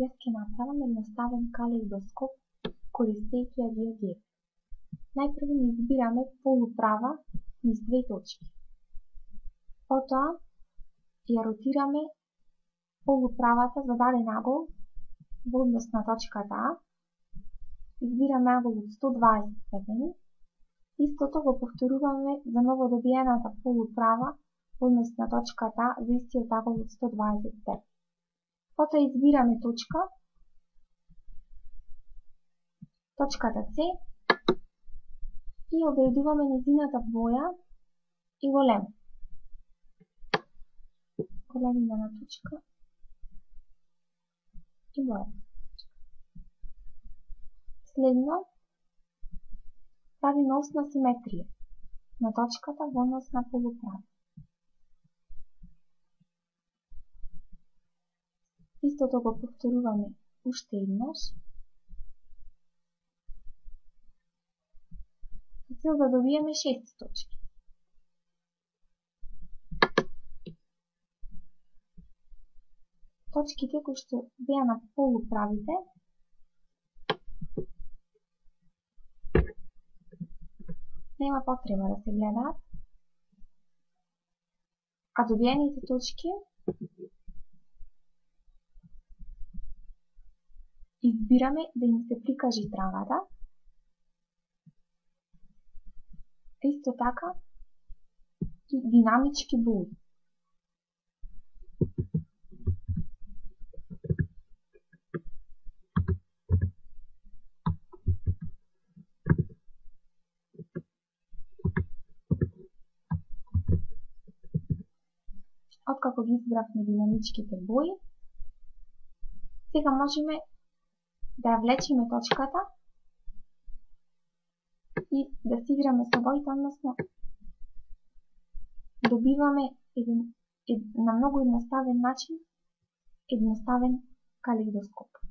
Јас ќе направам едноставен калейдоскоп користејќи ја геодезија. Најпрво ни избираме полуправа низ две точки. Потоа ја ротираме полуправата за даден агол во однос на точката А. Избираме агол од 120 степени. Истото го повторуваме за новодобиената полуправа во однос на точката А за истиот агол од 120 степени. Потоа избираме точката С и одредуваме нејзината боја и големина на точка и боја. Следно правиме осна симетрија на точката во однос на полуправа. Истото го повторуваме уште еднаш, за цел да добиеме 6 точки. Точките кои што беа на полуправите нема потреба да се гледаат, а добиените точки избираме да им се прикажи трагата. Исто така и динамички бои. Откако ги избравме динамичките бои, сега можеме да ја влечиме точката и да си играме со боите, односно добиваме на многу едноставен начин едноставен калейдоскоп.